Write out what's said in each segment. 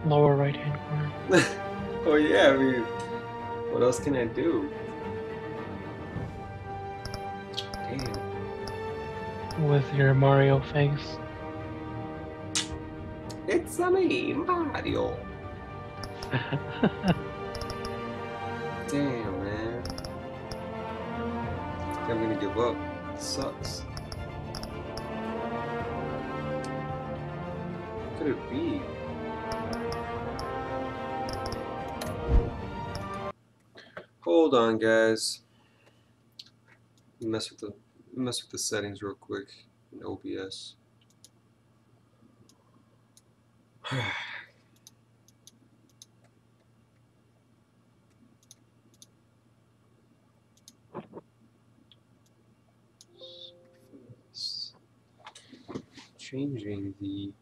Lower right hand corner. Oh yeah, I mean, what else can I do? Damn. With your Mario face. It's a me, Mario. Damn, man. I think I'm gonna give up. It sucks. What could it be? Hold on, guys. Mess with the settings real quick in OBS. Changing the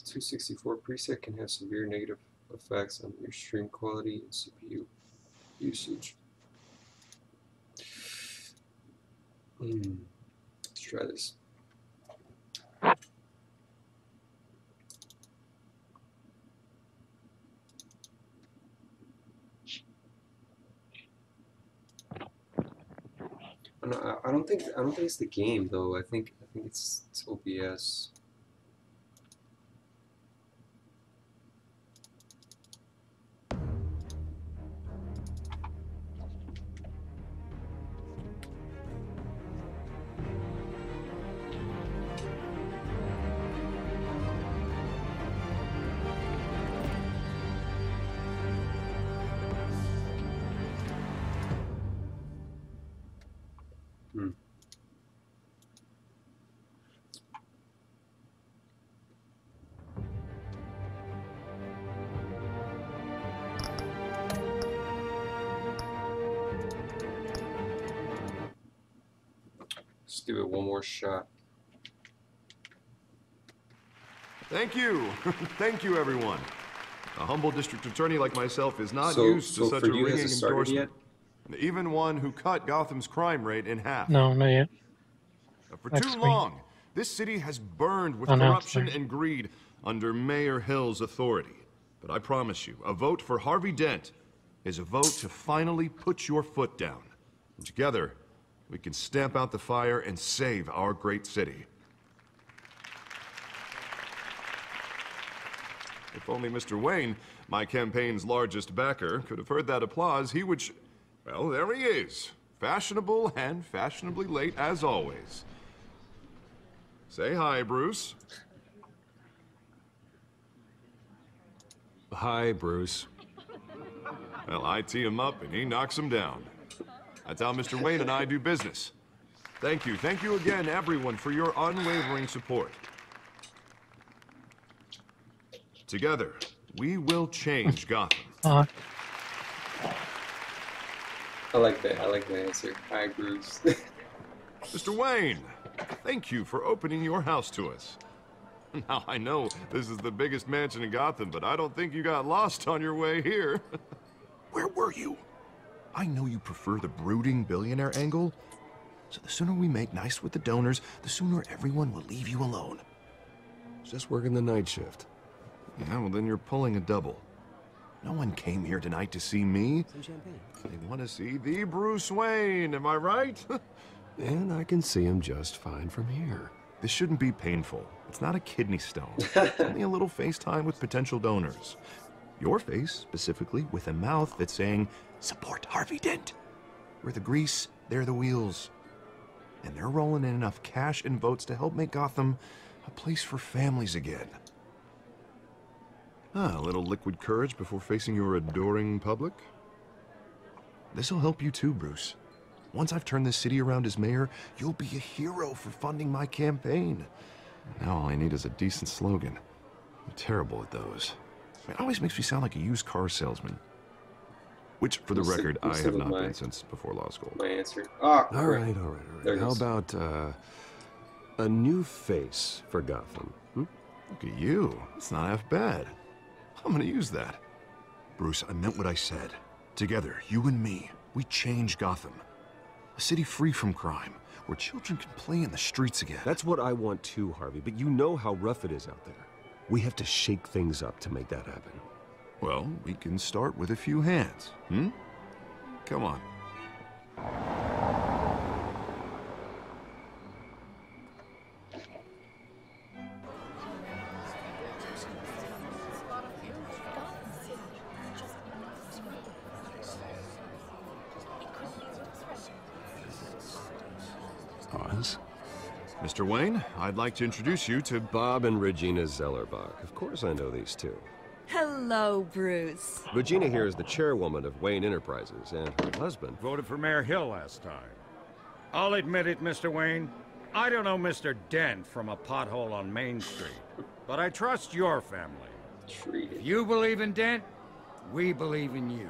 264 preset can have severe negative effects on your stream quality and CPU usage. Let's try this. I don't think it's the game though. I think it's OBS. Let's give it one more shot. Thank you. Thank you, everyone. A humble district attorney like myself is not used to such a ringing endorsement. Even one who cut Gotham's crime rate in half. No, not yet. For too long, this city has burned with corruption and greed under Mayor Hill's authority. But I promise you, a vote for Harvey Dent is a vote to finally put your foot down. And together, we can stamp out the fire and save our great city. If only Mr. Wayne, my campaign's largest backer, could have heard that applause, he would... Well, there he is. Fashionable and fashionably late as always. Say hi, Bruce. Hi, Bruce. Well, I tee him up and he knocks him down. That's how Mr. Wayne and I do business. Thank you again, everyone, for your unwavering support. Together, we will change Gotham. I like that answer. Hi, Bruce. Mr. Wayne, thank you for opening your house to us. Now, I know this is the biggest mansion in Gotham, but I don't think you got lost on your way here. Where were you? I know you prefer the brooding billionaire angle, so the sooner we make nice with the donors, the sooner everyone will leave you alone. Just working the night shift. Yeah, well then you're pulling a double. No one came here tonight to see me. Some champagne. They want to see the Bruce Wayne, am I right? And I can see him just fine from here. This shouldn't be painful. It's not a kidney stone. It's only a little FaceTime with potential donors. Your face, specifically, with a mouth that's saying, support Harvey Dent. We're the grease, they're the wheels. And they're rolling in enough cash and votes to help make Gotham a place for families again. A little liquid courage before facing your adoring public. This'll help you too, Bruce. Once I've turned this city around as mayor, you'll be a hero for funding my campaign. Now all I need is a decent slogan. I'm terrible at those. It always makes me sound like a used car salesman. Which, for the record, I have not been since before law school. My answer. Oh, all right. How about, A new face for Gotham. Look at you. It's not half bad. I'm gonna use that. Bruce, I meant what I said. Together, you and me, we change Gotham. A city free from crime, where children can play in the streets again. That's what I want too, Harvey, but you know how rough it is out there. We have to shake things up to make that happen. Well, we can start with a few hands, Come on. Oz? Mr. Wayne, I'd like to introduce you to Bob and Regina Zellerbach. Of course I know these two. Hello, Bruce. Regina here is the chairwoman of Wayne Enterprises, and her husband... Voted for Mayor Hill last time. I'll admit it, Mr. Wayne. I don't know Mr. Dent from a pothole on Main Street, but I trust your family. Treated. If you believe in Dent, we believe in you.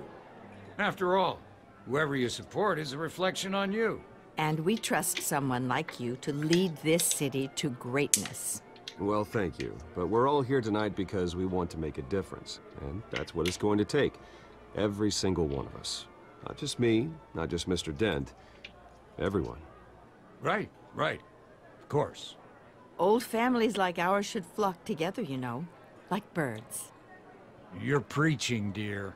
After all, whoever you support is a reflection on you. And we trust someone like you to lead this city to greatness. Well, thank you. But we're all here tonight because we want to make a difference. And that's what it's going to take. Every single one of us. Not just me, not just Mr. Dent. Everyone. Right. Of course. Old families like ours should flock together, you know, like birds. You're preaching, dear.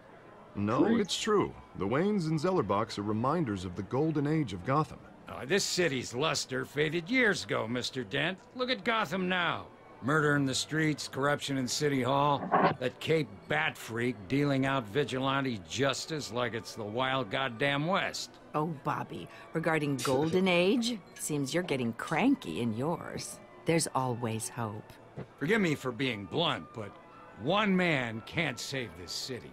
No, it's true. The Waynes and Zellerbachs are reminders of the golden age of Gotham. This city's luster faded years ago, Mr. Dent. Look at Gotham now. Murder in the streets, corruption in City Hall, that Cape Bat freak dealing out vigilante justice like it's the wild goddamn West. Oh, Bobby, regarding Golden Age, seems you're getting cranky in yours. There's always hope. Forgive me for being blunt, but one man can't save this city.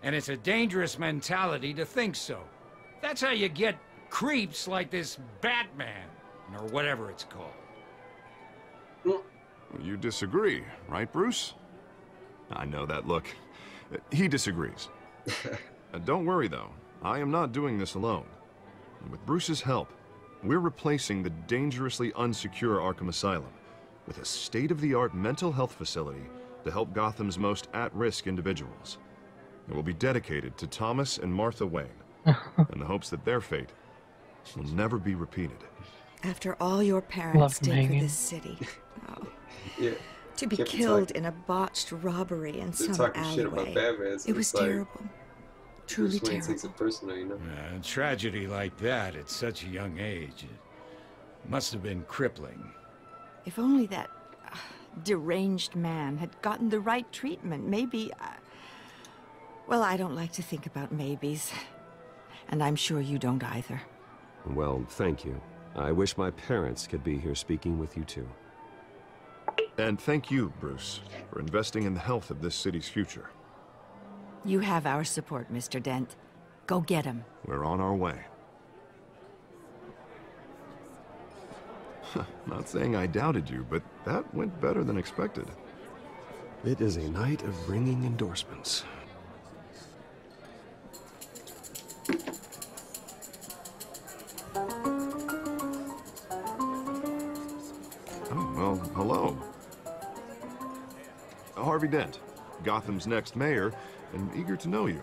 And it's a dangerous mentality to think so. That's how you get creeps like this Batman, or whatever it's called. You disagree, right, Bruce? I know that look. He disagrees. Don't worry, though. I am not doing this alone. And with Bruce's help, we're replacing the dangerously unsecure Arkham Asylum with a state-of-the-art mental health facility to help Gotham's most at-risk individuals. It will be dedicated to Thomas and Martha Wayne, in the hopes that their fate will never be repeated. After all your parents Love did for Megan. this city. Oh. Yeah. To be Can't be killed talking- in a botched robbery in They're some talking shit about alleyway. Batman. So It was it's like, terrible. Truly Bruce Wayne takes terrible. it personal, you know? A tragedy like that at such a young age, it must have been crippling. If only that deranged man had gotten the right treatment, maybe... well, I don't like to think about maybes. And I'm sure you don't either. Well, thank you. I wish my parents could be here speaking with you too. And thank you, Bruce, for investing in the health of this city's future. You have our support, Mr. Dent. Go get him. We're on our way. Not saying I doubted you, but that went better than expected. It is a night of ringing endorsements. Oh, well, hello. Harvey Dent, Gotham's next mayor, and eager to know you.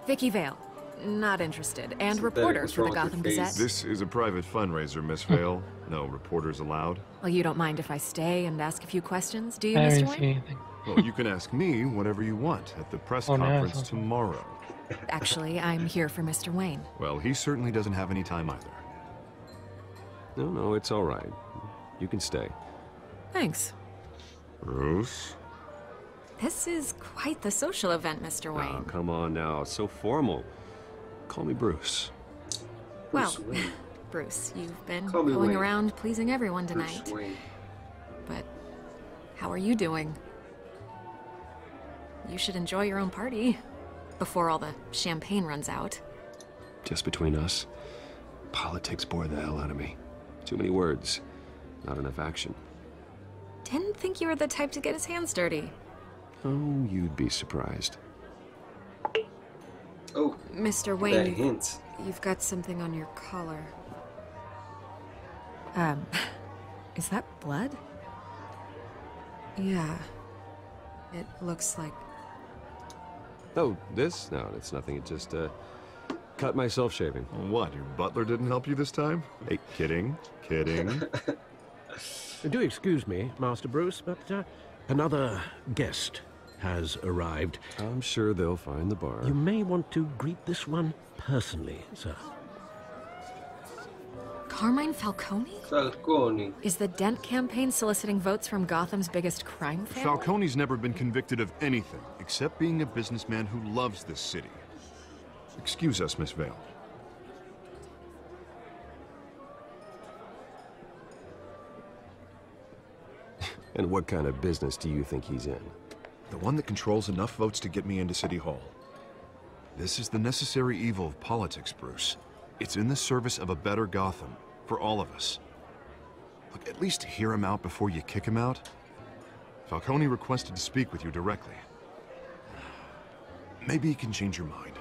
Vicky Vale. Not interested. And Synthetic, reporter what's for the wrong with Gotham your face? Gazette. This is a private fundraiser, Miss Vale. No reporters allowed. Well, you don't mind if I stay and ask a few questions, do you, I Mr. didn't see Wayne? anything. Well, you can ask me whatever you want at the press Oh, no, conference it's okay. tomorrow. Actually, I'm here for Mr. Wayne. Well, he certainly doesn't have any time either. No, it's all right. You can stay. Thanks. Bruce? This is quite the social event, Mr. Oh, Wayne. come on now. It's so formal. Call me Bruce. Well, Bruce Wayne. Bruce, you've been Call me going Wayne. around pleasing everyone Bruce tonight. Wayne. But how are you doing? You should enjoy your own party before all the champagne runs out. Just between us, politics bore the hell out of me. Too many words, not enough action. Didn't think you were the type to get his hands dirty. Oh, you'd be surprised. Oh, Mr. that Wayne, hint. you've got something on your collar. Is that blood? Yeah. It looks like... Oh, this? No, it's nothing. It just, cut myself shaving. What, your butler didn't help you this time? Hey, kidding, kidding. Do excuse me, Master Bruce, but another guest has arrived. I'm sure they'll find the bar. You may want to greet this one personally, sir. Carmine Falcone? Falcone. Is the Dent campaign soliciting votes from Gotham's biggest crime family? Falcone's never been convicted of anything, except being a businessman who loves this city. Excuse us, Miss Vale. And what kind of business do you think he's in? The one that controls enough votes to get me into City Hall. This is the necessary evil of politics, Bruce. It's in the service of a better Gotham, for all of us. Look, at least hear him out before you kick him out. Falcone requested to speak with you directly. Maybe he can change your mind.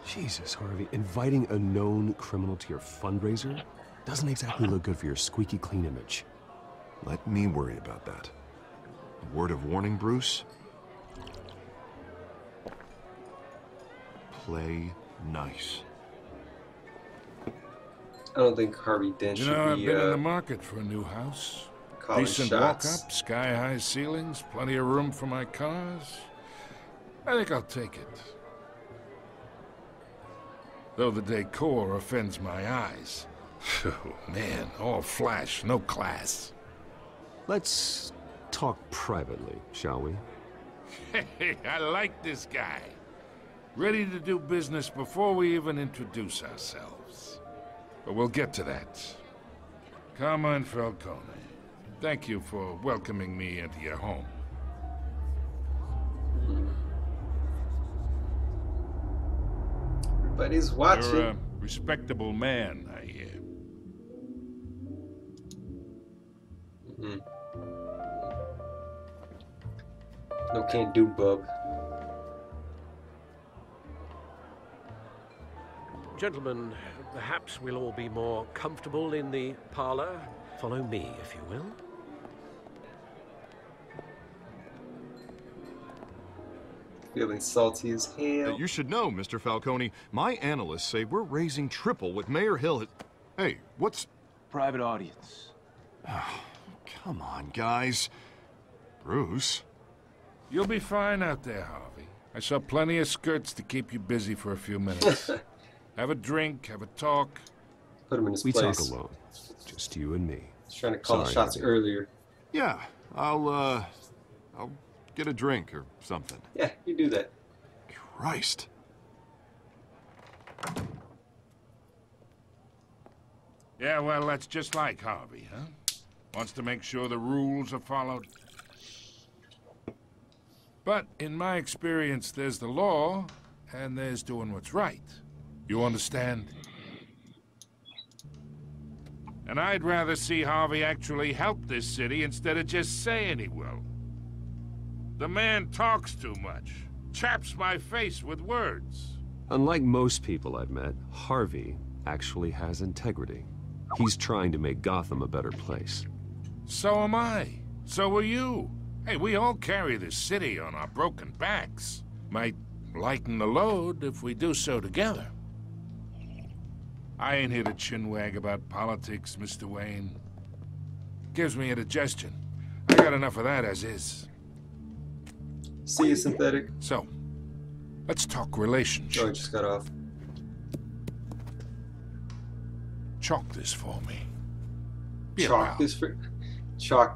Jesus, Harvey, inviting a known criminal to your fundraiser doesn't exactly look good for your squeaky clean image. Let me worry about that. A word of warning, Bruce. Play nice. I don't think Harvey Dent You should know, I've be been in the market for a new house. calling Decent shots. walk-up, sky-high ceilings, plenty of room for my cars. I think I'll take it. Though the decor offends my eyes. Oh, man, all flash, no class. Let's talk privately, shall we? Hey, I like this guy. Ready to do business before we even introduce ourselves. But we'll get to that. Carmine Falcone, thank you for welcoming me into your home. Everybody's watching. You're a respectable man, I hear. No can't do, bub. Gentlemen, perhaps we'll all be more comfortable in the parlor. Follow me, if you will. Feeling salty as hell. You should know, Mr. Falcone, my analysts say we're raising triple with Mayor Hill. Hey, what's... Private audience. Come on, guys. Bruce? You'll be fine out there, Harvey. I saw plenty of skirts to keep you busy for a few minutes. Have a drink, have a talk. Put him in his We place. talk alone. Just you and me. He's trying to call the Sorry, shots Harvey. earlier. Yeah, I'll get a drink or something. Yeah, you do that. Christ. Yeah, well, that's just like Harvey, huh? Wants to make sure the rules are followed. But in my experience, there's the law, and there's doing what's right. You understand? And I'd rather see Harvey actually help this city instead of just saying he will. The man talks too much. Chaps my face with words. Unlike most people I've met, Harvey actually has integrity. He's trying to make Gotham a better place. So am I. So are you. Hey, we all carry this city on our broken backs. Might lighten the load if we do so together. I ain't here to chinwag about politics, Mr. Wayne. Gives me indigestion. I got enough of that as is. See you, synthetic. So, let's talk Oh, I relationships. just got off. Chalk this for me. Be a Chalk pal.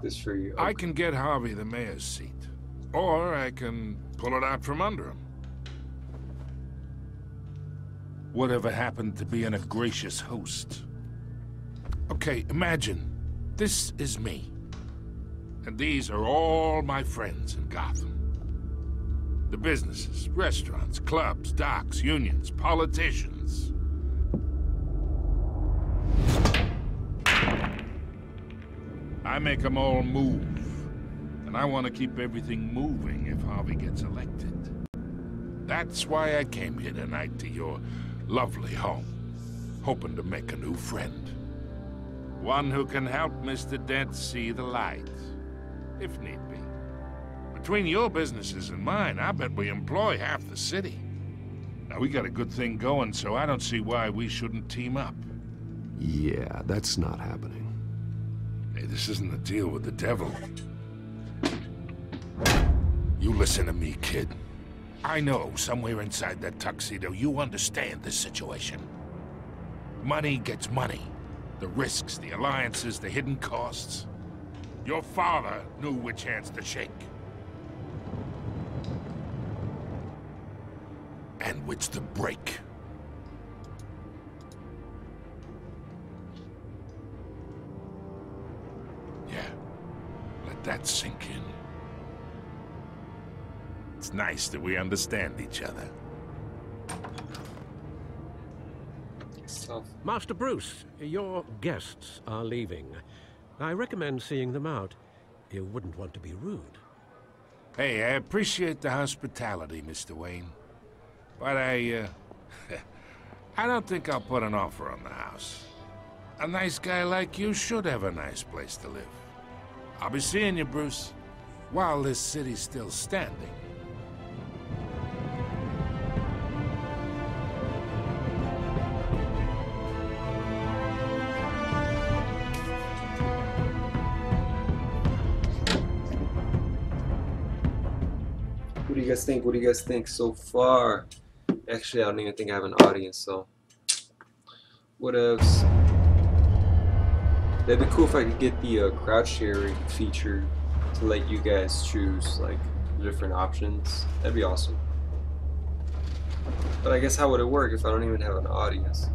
this for you. I can get Harvey the mayor's seat. Or I can pull it out from under him. Whatever happened to being a gracious host? Okay, imagine. This is me. And these are all my friends in Gotham. The businesses, restaurants, clubs, docks, unions, politicians. I make them all move. And I want to keep everything moving if Harvey gets elected. That's why I came here tonight to your lovely home, hoping to make a new friend. One who can help Mr. Dent see the light, if need be. Between your businesses and mine, I bet we employ half the city. Now, we got a good thing going, so I don't see why we shouldn't team up. Yeah, that's not happening. Hey, this isn't a deal with the devil. You listen to me, kid. I know somewhere inside that tuxedo you understand this situation. Money gets money. The risks, the alliances, the hidden costs. Your father knew which hands to shake. And which to break. Yeah, let that sink in. It's nice that we understand each other. Master Bruce, your guests are leaving. I recommend seeing them out. You wouldn't want to be rude. Hey, I appreciate the hospitality, Mr. Wayne. But I don't think I'll put an offer on the house. A nice guy like you should have a nice place to live. I'll be seeing you, Bruce, while this city's still standing. What do you guys think? What do you guys think so far? Actually, I don't even think I have an audience, so what else? That'd be cool if I could get the crowd sharing feature to let you guys choose like different options. That'd be awesome. But I guess how would it work if I don't even have an audience?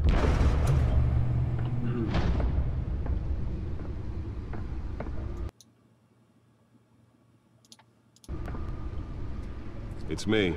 It's me.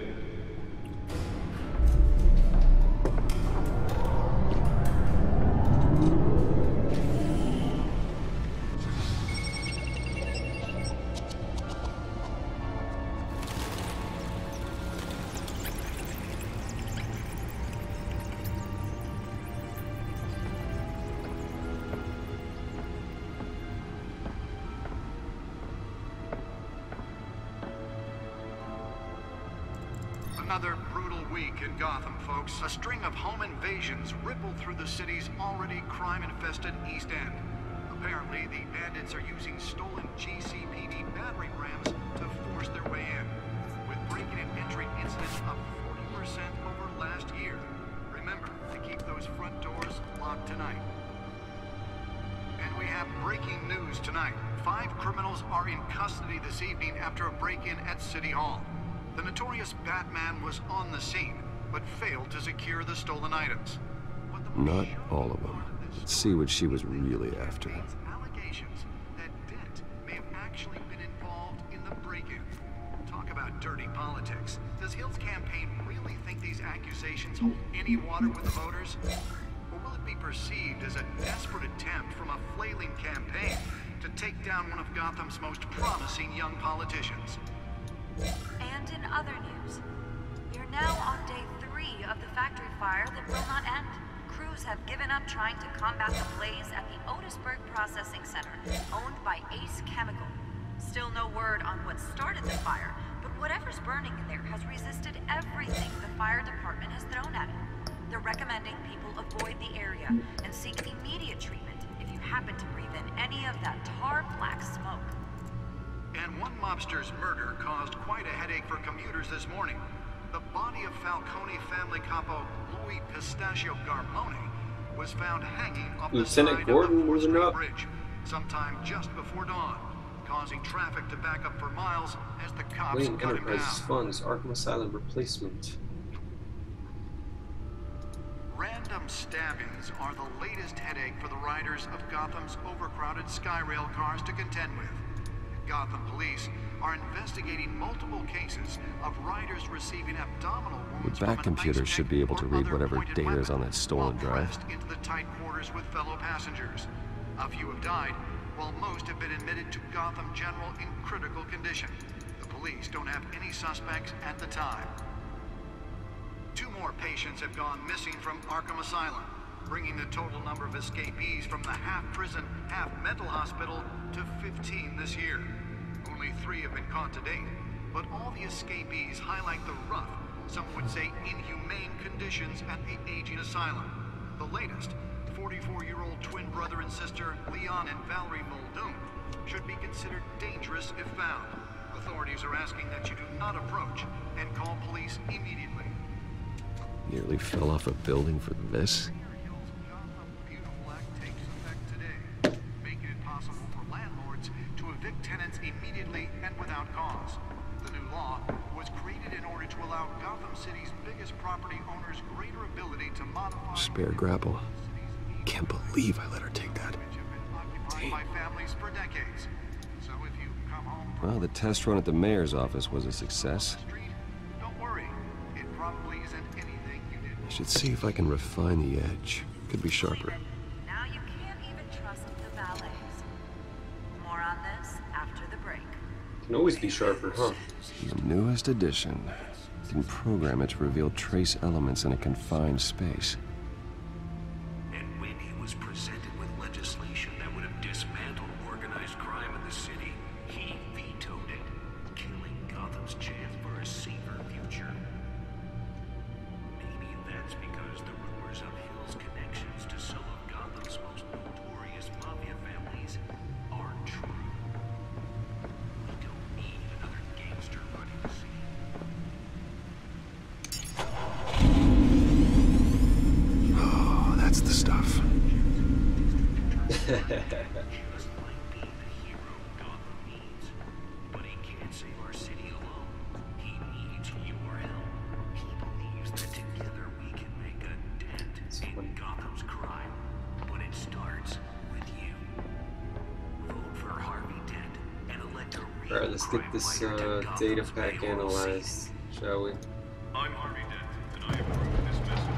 Another brutal week in Gotham, folks. A string of home invasions rippled through the city's already crime-infested East End. Apparently, the bandits are using stolen GCPD battering rams to force their way in, with breaking and entry incidents up 40% over last year. Remember to keep those front doors locked tonight. And we have breaking news tonight. 5 criminals are in custody this evening after a break-in at City Hall. The notorious Batman was on the scene, but failed to secure the stolen items. Not all of them. Let's see what she was really after. Allegations that Dent may have actually been involved in the break-in. Talk about dirty politics. Does Hill's campaign really think these accusations hold any water with the voters? Or will it be perceived as a desperate attempt from a flailing campaign to take down one of Gotham's most promising young politicians? And in other news, we are now on day 3 of the factory fire that will not end. Crews have given up trying to combat the blaze at the Otisburg Processing Center, owned by Ace Chemical. Still no word on what started the fire, but whatever's burning in there has resisted everything the fire department has thrown at it. They're recommending people avoid the area and seek immediate treatment if you happen to breathe in any of that tar black smoke. And one mobster's murder caused quite a headache for commuters this morning. The body of Falcone family capo Louis Pistachio Garmone was found hanging off the side of the 4th Street Bridge sometime just before dawn, causing traffic to back up for miles as the cops Wayne cut him down. Enterprises funds Arkham Asylum replacement. Random stabbings are the latest headache for the riders of Gotham's overcrowded Skyrail cars to contend with. Gotham police are investigating multiple cases of riders receiving abdominal wounds. The back computer should be able to read whatever data is on that stolen drive. Into the tight quarters with fellow passengers. A few have died, while most have been admitted to Gotham General in critical condition. The police don't have any suspects at the time. 2 more patients have gone missing from Arkham Asylum. bringing the total number of escapees from the half-prison, half-mental hospital to 15 this year. Only 3 have been caught to date, but all the escapees highlight the rough, some would say inhumane conditions at the aging asylum. The latest, 44-year-old twin brother and sister Leon and Valerie Muldoon, should be considered dangerous if found. Authorities are asking that you do not approach and call police immediately. Nearly fell off a building for this? Beautiful Act takes effect today, making it possible for landlords to evict tenants immediately and without cause. The new law was created in order to allow Gotham City's biggest property owners greater ability to modify... Spare grapple. Can't believe I let her take that. ...by families for decades. So if you come home... Well, the test run at the mayor's office was a success. Don't worry. It probably isn't anything you did. I should see if I can refine the edge. Could be sharper. Now you can't even trust the valets. More on this after the break. Can always be sharper, huh? The newest addition. You can program it to reveal trace elements in a confined space. And when he was presented with legislation that would have dismantled organized crime in the city, he vetoed it, killing Gotham's chance for a safer future. Maybe that's because the rumors of Hill's connections to some of Gotham's most notorious mafia families aren't true. We don't need another gangster running the city. Oh, that's the stuff. Just like being the hero Gotham needs. But he can't save our city alone. He needs your help. He believes that together we can make a dent in Gotham's crime. But it starts with you. Vote for Harvey Dent and elect a real Alright, let's get this data pack analyzed, shall we? I'm Harvey Dent, and I approve this message.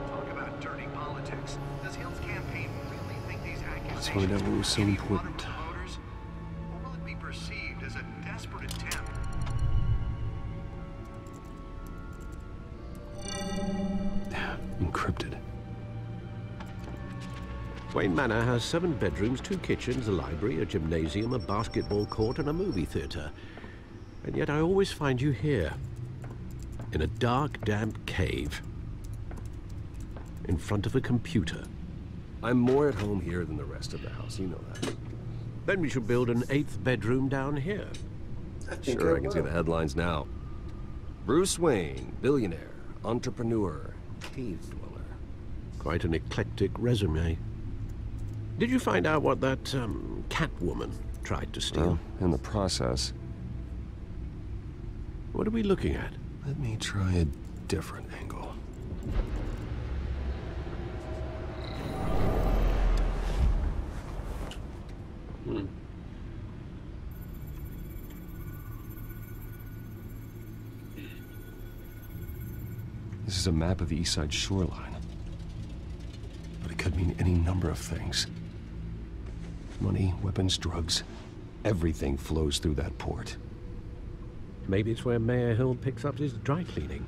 Talk about dirty politics. Does Hill's campaign really think these Let's accusations find out what was so will any important. water to voters? Or will it be perceived as a desperate attempt? Encrypted. Wayne Manor has 7 bedrooms, 2 kitchens, a library, a gymnasium, a basketball court, and a movie theater. And yet I always find you here, in a dark, damp cave, in front of a computer. I'm more at home here than the rest of the house, you know that. Then we should build an 8th bedroom down here. Sure, I can see the headlines now. Bruce Wayne, billionaire, entrepreneur, cave dweller. Quite an eclectic resume. Did you find out what that, Catwoman tried to steal? Well, in the process. What are we looking at? Let me try a different angle. This is a map of the East Side shoreline. But it could mean any number of things. Money, weapons, drugs. Everything flows through that port. Maybe it's where Mayor Hill picks up his dry cleaning.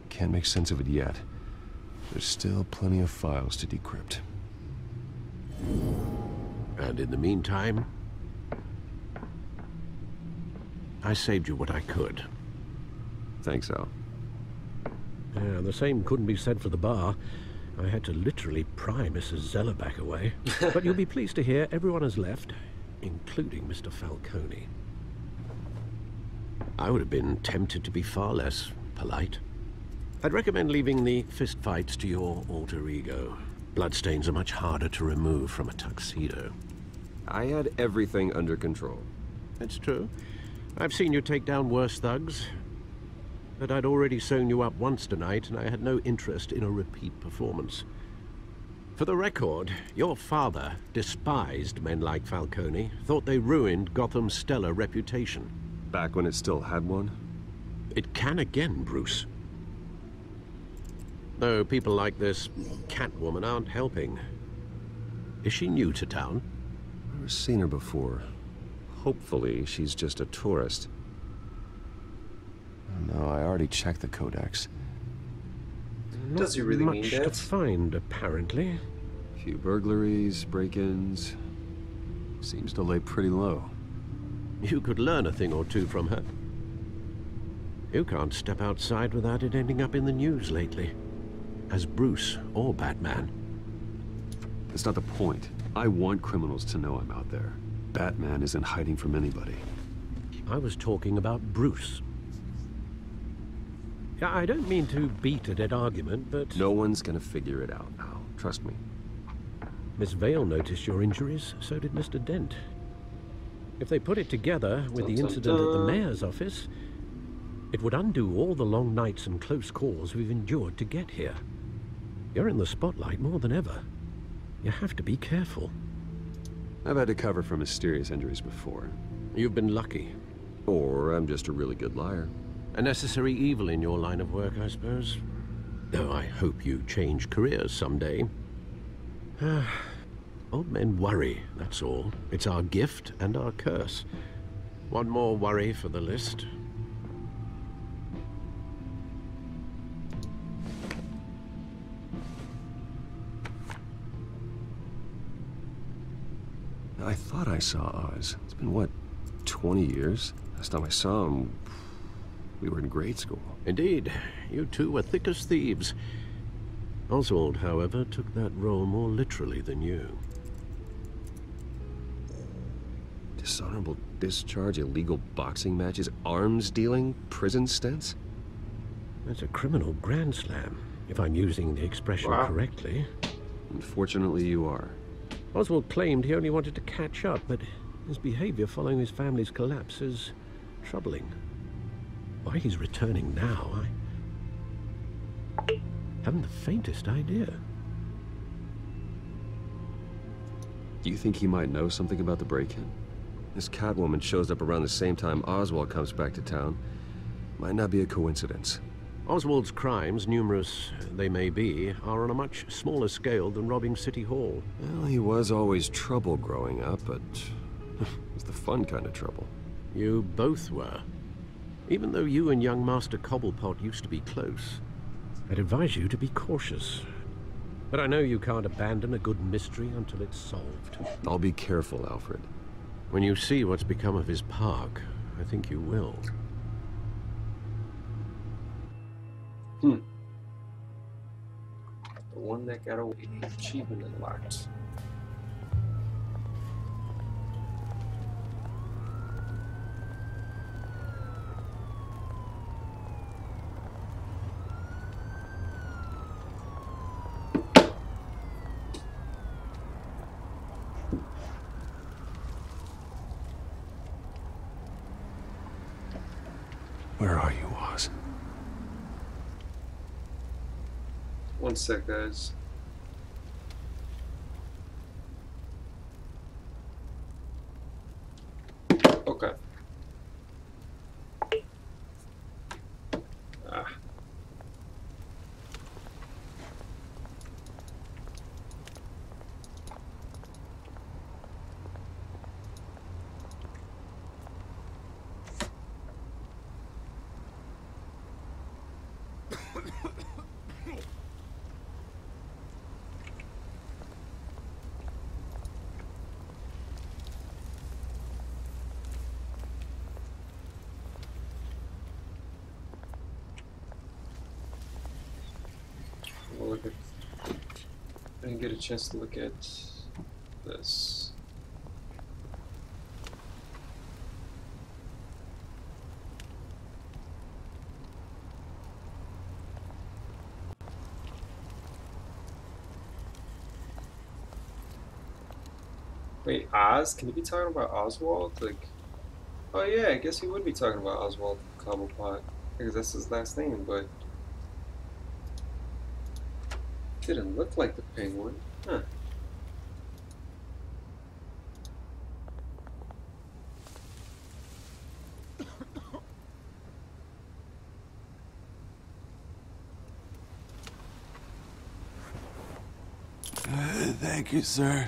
Can't make sense of it yet. There's still plenty of files to decrypt. And in the meantime, I saved you what I could. Thanks, Al. Yeah, the same couldn't be said for the bar. I had to literally pry Mrs. Zeller back away. But you'll be pleased to hear everyone has left, including Mr. Falcone. I would have been tempted to be far less polite. I'd recommend leaving the fistfights to your alter ego. Bloodstains are much harder to remove from a tuxedo. I had everything under control. That's true. I've seen you take down worse thugs. But I'd already sewn you up once tonight, and I had no interest in a repeat performance. For the record, your father despised men like Falcone, thought they ruined Gotham's stellar reputation. Back when it still had one? It can again, Bruce. Though people like this Catwoman aren't helping. Is she new to town? I've never seen her before. hopefully she's just a tourist. No, I already checked the codex. Does he really Not mean much that? to find, apparently. A few burglaries, break-ins. Seems to lay pretty low. You could learn a thing or two from her. You can't step outside without it ending up in the news lately. As Bruce or Batman. That's not the point. I want criminals to know I'm out there. Batman isn't hiding from anybody. I was talking about Bruce. I don't mean to beat a dead argument, but... No one's gonna figure it out now. Trust me. Miss Vale noticed your injuries, so did Mr. Dent. If they put it together with the incident at the mayor's office, it would undo all the long nights and close calls we've endured to get here. You're in the spotlight more than ever. You have to be careful. I've had to cover for mysterious injuries before. You've been lucky. Or I'm just a really good liar. A necessary evil in your line of work, I suppose. Though I hope you change careers someday. Old men worry, that's all. It's our gift and our curse. One more worry for the list. I thought I saw Oz. It's been, what, 20 years? Last time I saw him, we were in grade school. Indeed. You two were thick as thieves. Oswald, however, took that role more literally than you. Dishonorable discharge, illegal boxing matches, arms dealing, prison stints? That's a criminal grand slam, if I'm using the expression correctly. Unfortunately, you are. Oswald claimed he only wanted to catch up, but his behavior following his family's collapse is troubling. Why he's returning now, I haven't the faintest idea. Do you think he might know something about the break-in? This Catwoman shows up around the same time Oswald comes back to town. Might not be a coincidence. Oswald's crimes, numerous they may be, are on a much smaller scale than robbing City Hall. Well, he was always trouble growing up, but it was the fun kind of trouble. You both were. Even though you and young Master Cobblepot used to be close, I'd advise you to be cautious. But I know you can't abandon a good mystery until it's solved. I'll be careful, Alfred. When you see what's become of his park, I think you will. The one that got away. Achievement unlocked. Where are you, Oz? One sec, guys. Okay. We'll look at. I didn't get a chance to look at this. Wait, Oz? Can he be talking about Oswald? Like, oh yeah, I guess he would be talking about Oswald Cobblepot because that's his last name, but didn't look like the Penguin, huh? Thank you, sir.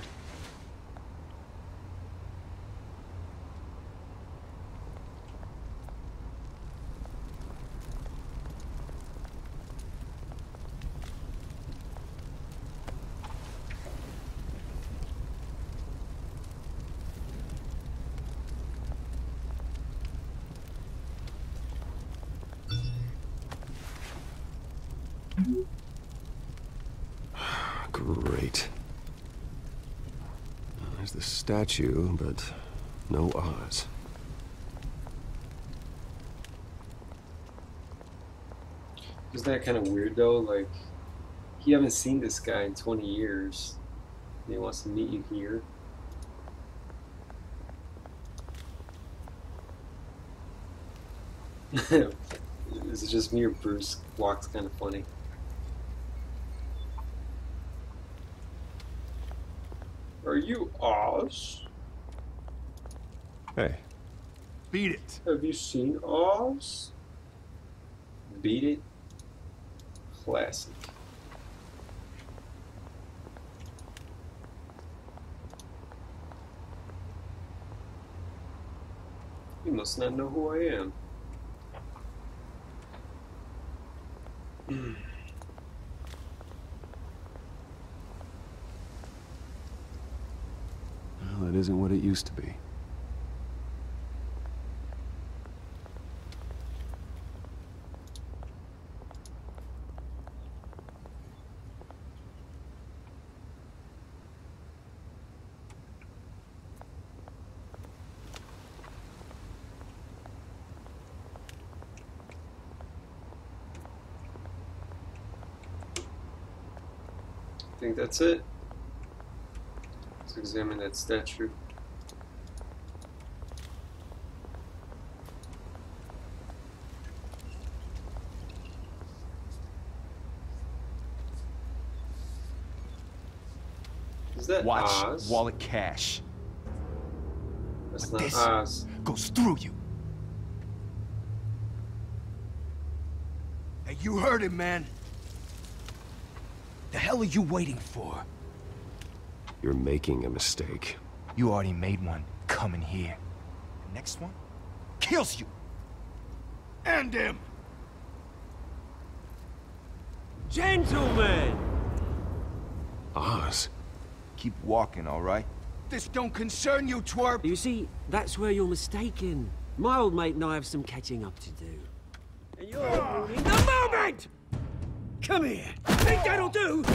Great. There's the statue, but no Oz. Isn't that kind of weird though? Like, you haven't seen this guy in 20 years. And he wants to meet you here. Is it just me or Bruce walks kind of funny? Are you Oz? Hey. Beat it. Have you seen Oz? Beat it. Classic. You must not know who I am. Well, that isn't what it used to be. I think that's it. Let's examine that statue. Is that Watch Oz? wallet cash. That's But not this Oz. goes through you. Hey, you heard it, man. The hell are you waiting for? You're making a mistake. You already made one coming here. The next one kills you. And him. Gentlemen! Oz. Keep walking, all right? This don't concern you, twerp. You see, that's where you're mistaken. My old mate and I have some catching up to do. And you're ruining the moment! Come here. Think that'll do?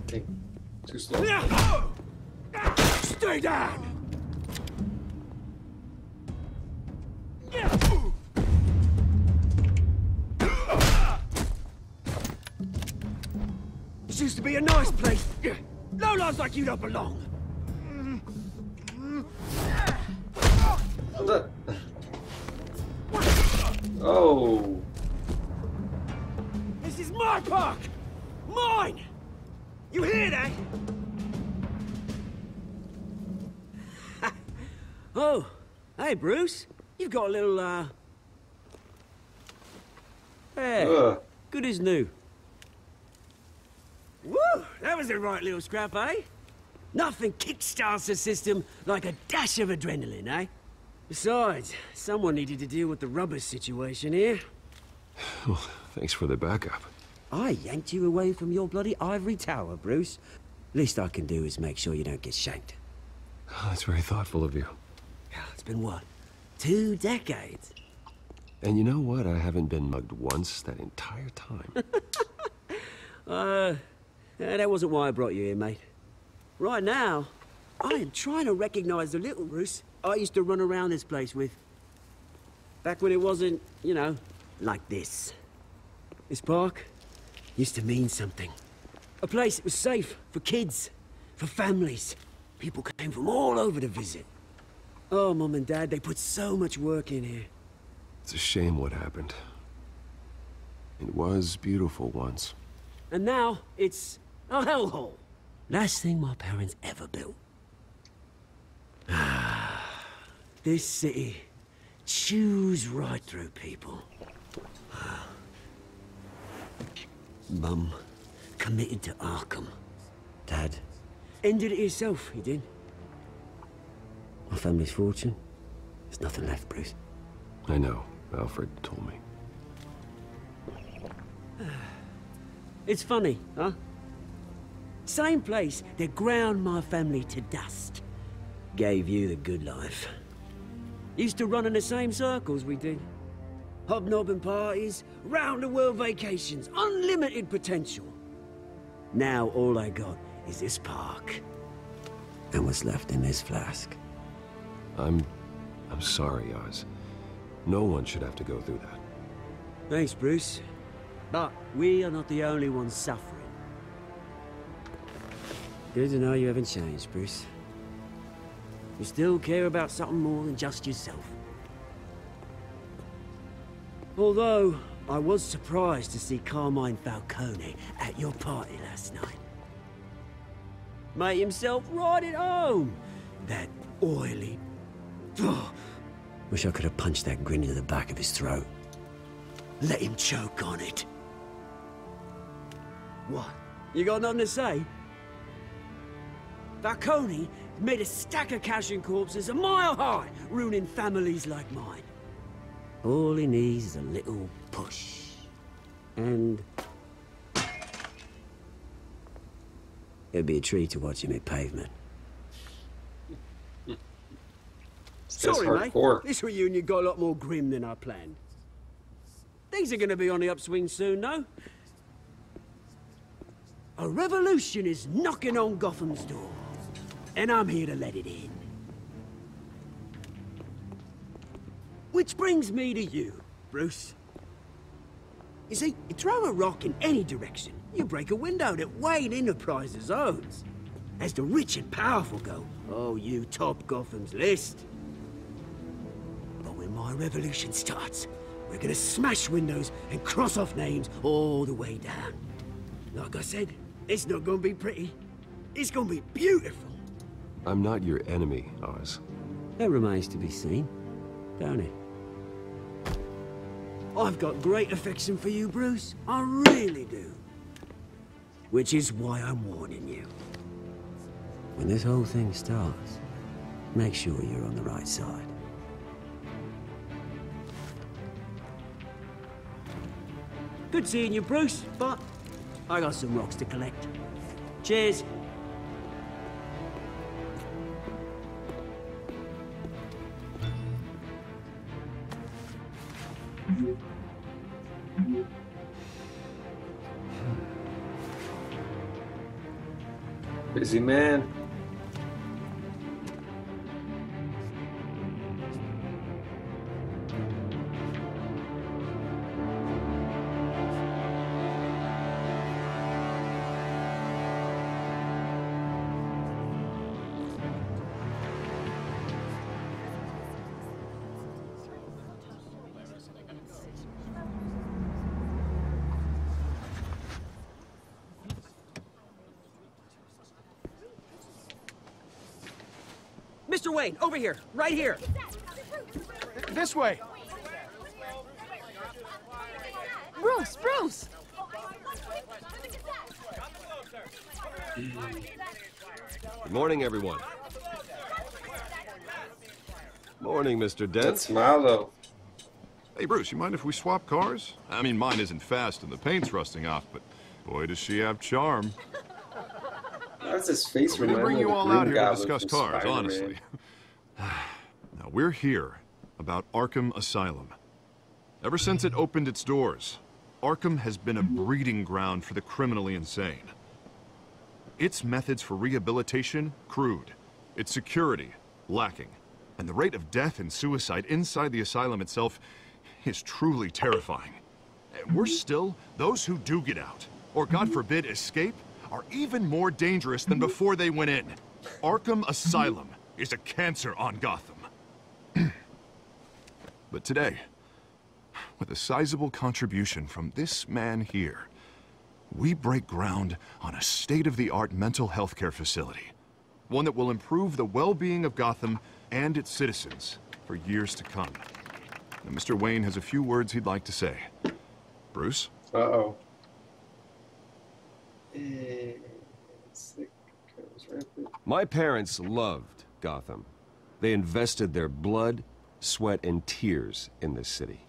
Okay. Too slow. Stay down! This used to be a nice place. Lowlifes like you don't belong. Oh. This is my park! Mine! You hear that? Oh, hey Bruce. You've got a little, Hey, good as new. Woo! That was a right little scrap, eh? Nothing kickstarts the system like a dash of adrenaline, eh? Besides, someone needed to deal with the rubber situation here. Well, thanks for the backup. I yanked you away from your bloody ivory tower, Bruce. Least I can do is make sure you don't get shanked. Oh, that's very thoughtful of you. It's been what? 2 decades? And you know what? I haven't been mugged once that entire time. That wasn't why I brought you here, mate. Right now, I am trying to recognize the little Bruce I used to run around this place with. Back when it wasn't, you know, like this. This park used to mean something. A place that was safe for kids, for families. People came from all over to visit. Oh, Mum and Dad, they put so much work in here. It's a shame what happened. It was beautiful once. And now, it's a hellhole. Last thing my parents ever built. This city chews right through people. Mum committed to Arkham. Dad ended it himself, he did. My family's fortune, there's nothing left, Bruce. I know. Alfred told me. It's funny, huh? Same place that ground my family to dust. Gave you the good life. Used to run in the same circles we did. hobnobbing parties, round-the-world vacations, unlimited potential. Now all I got is this park. And what's left in this flask. I'm sorry, Oz. No one should have to go through that. Thanks, Bruce. But we are not the only ones suffering. Good to know you haven't changed, Bruce. You still care about something more than just yourself. Although, I was surprised to see Carmine Falcone at your party last night. Made himself right at home. That oily... Oh, wish I could have punched that grin into the back of his throat. Let him choke on it. What? You got nothing to say? Falcone made a stack of cash and corpses a mile high, ruining families like mine. All he needs is a little push. And... it'd be a treat to watch him hit pavement. Sorry, mate. This reunion got a lot more grim than I planned. Things are gonna be on the upswing soon, though. A revolution is knocking on Gotham's door. And I'm here to let it in. Which brings me to you, Bruce. You see, you throw a rock in any direction, you break a window that Wayne Enterprises owns. As the rich and powerful go, oh, you top Gotham's list. But when my revolution starts, we're gonna smash windows and cross off names all the way down. Like I said, it's not gonna be pretty. It's gonna be beautiful. I'm not your enemy, Oz. That remains to be seen, don't it? I've got great affection for you, Bruce. I really do. Which is why I'm warning you. When this whole thing starts, make sure you're on the right side. Good seeing you, Bruce, but I got some rocks to collect. Cheers. Busy man. Mr. Wayne, over here, right here. This way. Bruce, Bruce! Good morning, everyone. Morning, Mr. Dent. That's Marlo. Hey, Bruce, you mind if we swap cars? I mean, mine isn't fast and the paint's rusting off, but boy, does she have charm. How's his face We didn't remind bring me you of all the out Green here to Goblin discuss from cars, Spider-Man. honestly. Now, we're here about Arkham Asylum. Ever since it opened its doors, Arkham has been a breeding ground for the criminally insane. Its methods for rehabilitation, crude. Its security, lacking. And the rate of death and suicide inside the asylum itself is truly terrifying. And worse still, those who do get out, or God forbid escape, are even more dangerous than before they went in. Arkham Asylum is a cancer on Gotham. But today, with a sizable contribution from this man here, we break ground on a state-of-the-art mental health care facility. One that will improve the well-being of Gotham and its citizens for years to come. Now, Mr. Wayne has a few words he'd like to say. Bruce? Uh-oh. My parents loved Gotham. They invested their blood, sweat, and tears in this city.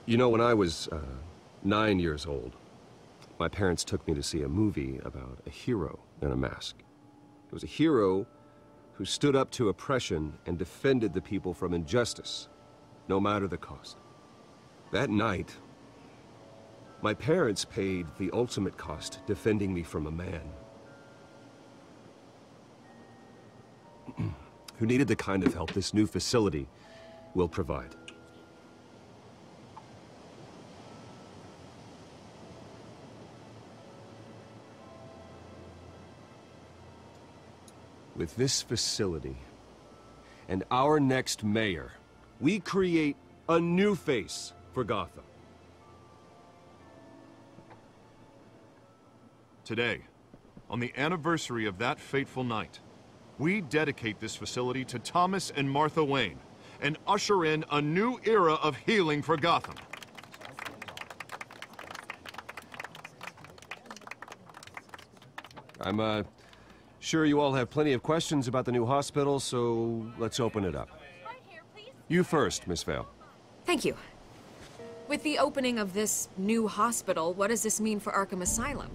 You know, when I was 9 years old, my parents took me to see a movie about a hero in a mask. It was a hero who stood up to oppression and defended the people from injustice, no matter the cost. That night, my parents paid the ultimate cost defending me from a man who needed the kind of help this new facility will provide. With this facility and our next mayor, we create a new face for Gotham. Today, on the anniversary of that fateful night, we dedicate this facility to Thomas and Martha Wayne and usher in a new era of healing for Gotham. I'm, sure you all have plenty of questions about the new hospital, so let's open it up. You first, Miss Vale. Thank you. With the opening of this new hospital, what does this mean for Arkham Asylum?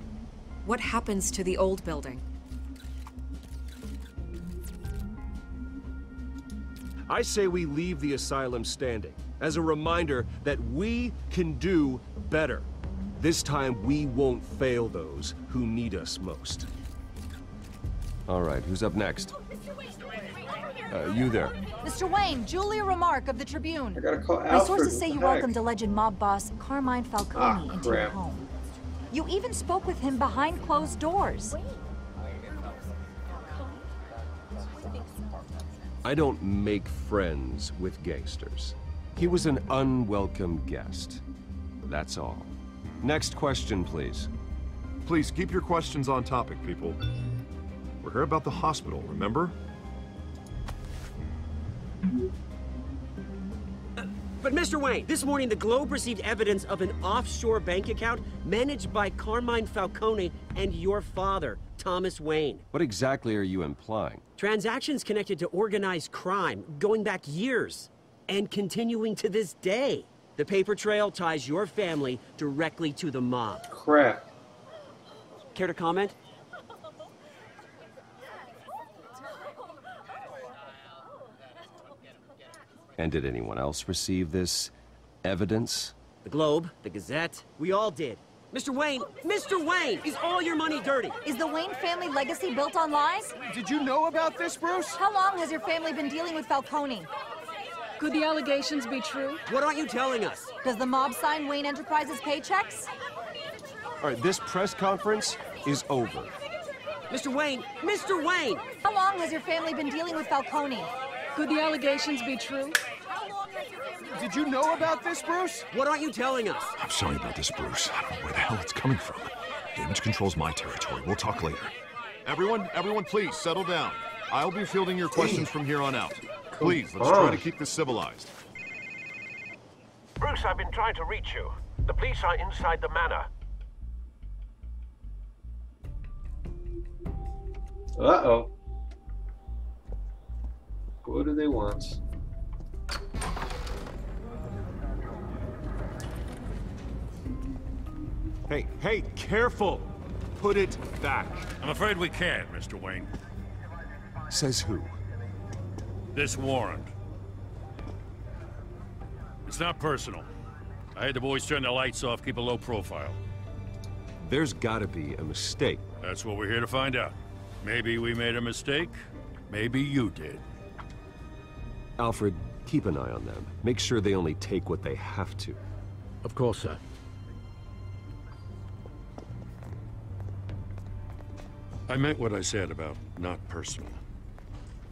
What happens to the old building? I say we leave the asylum standing, as a reminder that we can do better. This time, we won't fail those who need us most. All right, who's up next? You there. Mr. Wayne, Julia Remark of the Tribune. I gotta call My Alfred. sources say What you the heck? welcomed alleged mob boss Carmine Falcone into your crap. home. You even spoke with him behind closed doors. I don't make friends with gangsters. He was an unwelcome guest. That's all. Next question, please. Please keep your questions on topic, people. We're here about the hospital, remember? But Mr. Wayne, this morning the Globe received evidence of an offshore bank account managed by Carmine Falcone and your father, Thomas Wayne. What exactly are you implying? Transactions connected to organized crime, going back years, and continuing to this day. The paper trail ties your family directly to the mob. Crap. Care to comment? And did anyone else receive this evidence? The Globe, the Gazette, we all did. Mr. Wayne, is all your money dirty? Is the Wayne family legacy built on lies? Did you know about this, Bruce? How long has your family been dealing with Falcone? Could the allegations be true? What aren't you telling us? Does the mob sign Wayne Enterprises paychecks? All right, this press conference is over. Mr. Wayne! How long has your family been dealing with Falcone? Could the allegations be true? Did you know about this, Bruce? What aren't you telling us? I'm sorry about this, Bruce. I don't know where the hell it's coming from. Damage control's my territory. We'll talk later. Everyone, please settle down. I'll be fielding your questions from here on out. Please, let's try to keep this civilized. Bruce, I've been trying to reach you. The police are inside the manor. Uh-oh. What do they want? Hey, careful! Put it back. I'm afraid we can't, Mr. Wayne. Says who? This warrant. It's not personal. I had the boys turn the lights off, keep a low profile. There's gotta be a mistake. That's what we're here to find out. Maybe we made a mistake. Maybe you did. Alfred, keep an eye on them. Make sure they only take what they have to. Of course, sir. I meant what I said about not personal.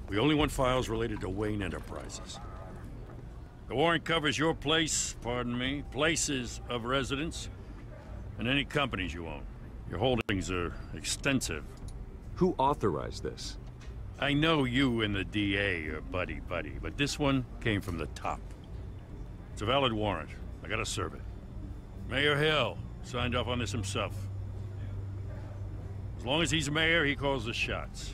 We only want files related to Wayne Enterprises. The warrant covers your place, pardon me, places of residence, and any companies you own. Your holdings are extensive. Who authorized this? I know you and the DA are buddy-buddy, but this one came from the top. It's a valid warrant. I gotta serve it. Mayor Hill signed off on this himself. As long as he's mayor, he calls the shots.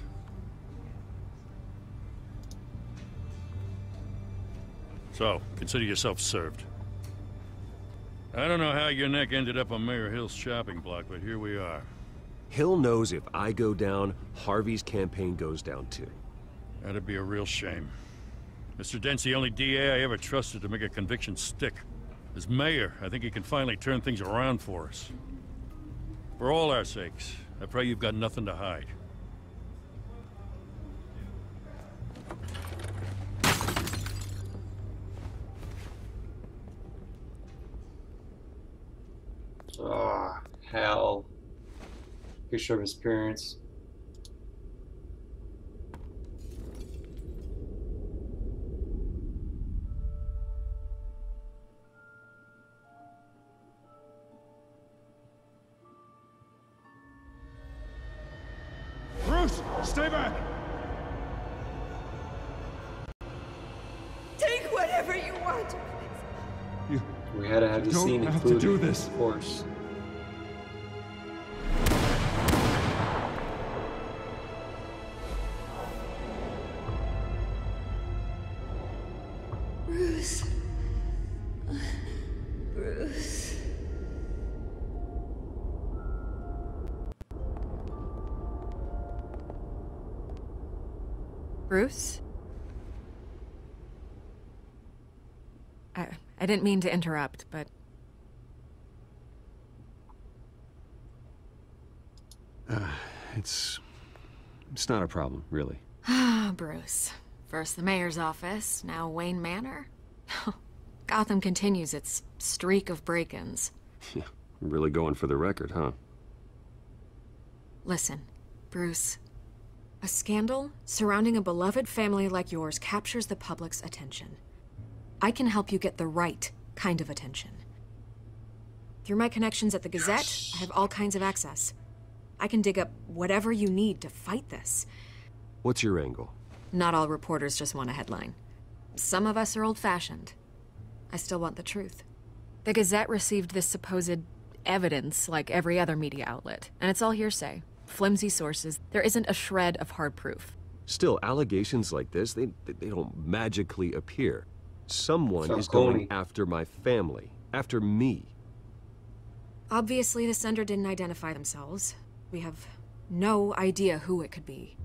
So, consider yourself served. I don't know how your neck ended up on Mayor Hill's shopping block, but here we are. Hill knows if I go down, Harvey's campaign goes down too. That'd be a real shame. Mr. Dent's the only DA I ever trusted to make a conviction stick. As mayor, I think he can finally turn things around for us. For all our sakes, I pray you've got nothing to hide. Oh, hell. Picture of his parents. Bruce, stay back! Take whatever you want. We had to have the scene have to included, do this. Of course. Bruce. Bruce. Bruce? I didn't mean to interrupt, but... It's not a problem, really. Ah, Bruce. First the mayor's office, now Wayne Manor. Gotham continues its streak of break-ins. Yeah, really going for the record, huh? Listen, Bruce. A scandal surrounding a beloved family like yours captures the public's attention. I can help you get the right kind of attention. Through my connections at the Gazette, I have all kinds of access. I can dig up whatever you need to fight this. What's your angle? Not all reporters just want a headline. Some of us are old-fashioned. I still want the truth. The Gazette received this supposed evidence like every other media outlet, and it's all hearsay. Flimsy sources. There isn't a shred of hard proof. Still, allegations like this, they don't magically appear. Someone is Falcone. going after my family, after me. Obviously, the sender didn't identify themselves. We have no idea who it could be.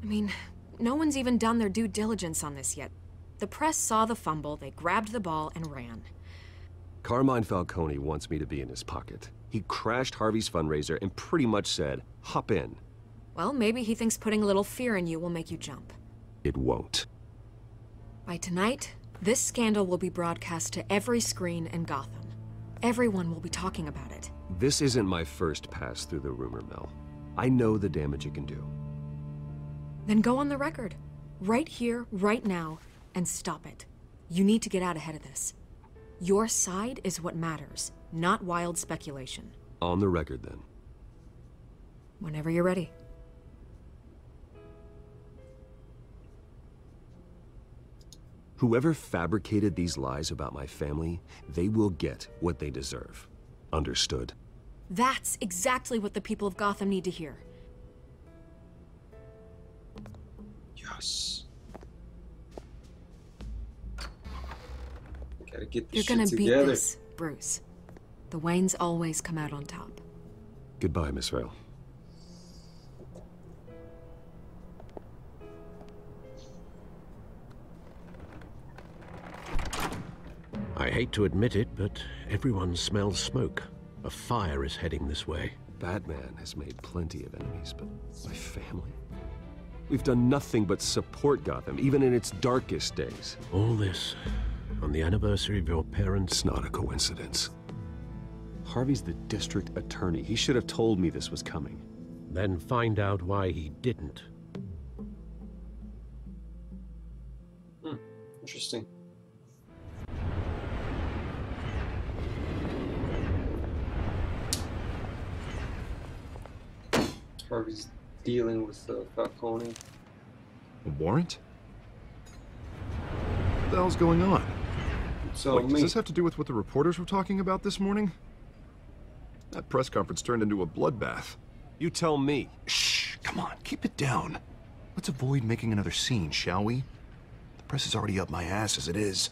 I mean, no one's even done their due diligence on this yet. The press saw the fumble, they grabbed the ball and ran. Carmine Falcone wants me to be in his pocket. He crashed Harvey's fundraiser and pretty much said, hop in. Well, maybe he thinks putting a little fear in you will make you jump. It won't. By tonight, this scandal will be broadcast to every screen in Gotham. Everyone will be talking about it. This isn't my first pass through the rumor mill. I know the damage it can do. Then go on the record. Right here, right now, and stop it. You need to get out ahead of this. Your side is what matters, not wild speculation. On the record, then. Whenever you're ready. Whoever fabricated these lies about my family, they will get what they deserve. Understood? That's exactly what the people of Gotham need to hear. Yes. Gotta get You're this gonna shit beat together. this, Bruce. The Waynes always come out on top. Goodbye, Miss Rail. I hate to admit it, but everyone smells smoke. A fire is heading this way. Batman has made plenty of enemies, but my family? We've done nothing but support Gotham, even in its darkest days. All this on the anniversary of your parents'... It's not a coincidence. Harvey's the district attorney. He should have told me this was coming. Then find out why he didn't. Interesting. Harvey's dealing with Falcone. A warrant? What the hell's going on? So Wait, does this have to do with what the reporters were talking about this morning? That press conference turned into a bloodbath. You tell me. Shh, come on, keep it down. Let's avoid making another scene, shall we? The press is already up my ass as it is.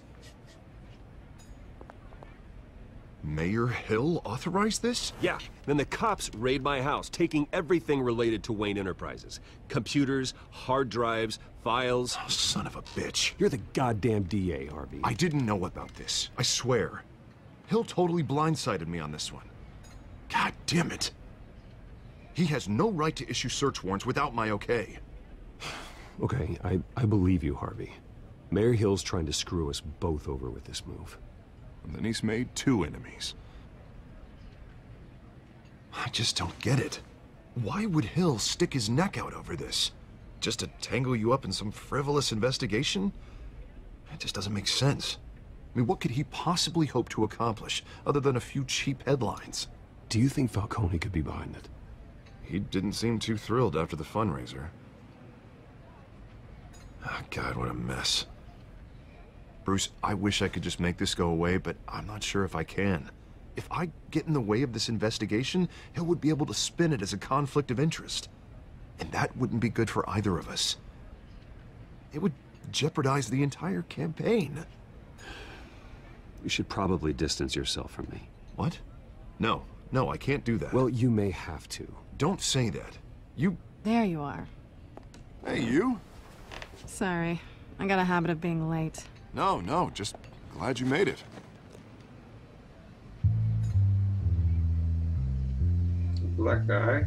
Mayor Hill authorized this? Yeah, then the cops raid my house, taking everything related to Wayne Enterprises. Computers, hard drives, files. Oh, son of a bitch. You're the goddamn DA, Harvey. I didn't know about this. I swear. Hill totally blindsided me on this one. God damn it. He has no right to issue search warrants without my okay. Okay, I believe you, Harvey. Mayor Hill's trying to screw us both over with this move. And then he's made 2 enemies. I just don't get it. Why would Hill stick his neck out over this? Just to tangle you up in some frivolous investigation? It just doesn't make sense. I mean, what could he possibly hope to accomplish other than a few cheap headlines? Do you think Falcone could be behind it? He didn't seem too thrilled after the fundraiser. Oh, God, what a mess. Bruce, I wish I could just make this go away, but I'm not sure if I can. If I get in the way of this investigation, Hill would be able to spin it as a conflict of interest. And that wouldn't be good for either of us. It would jeopardize the entire campaign. You should probably distance yourself from me. What? No, I can't do that. Well, you may have to. Don't say that. You... There you are. Hey, you? Sorry. I got a habit of being late. No, just glad you made it. Black guy.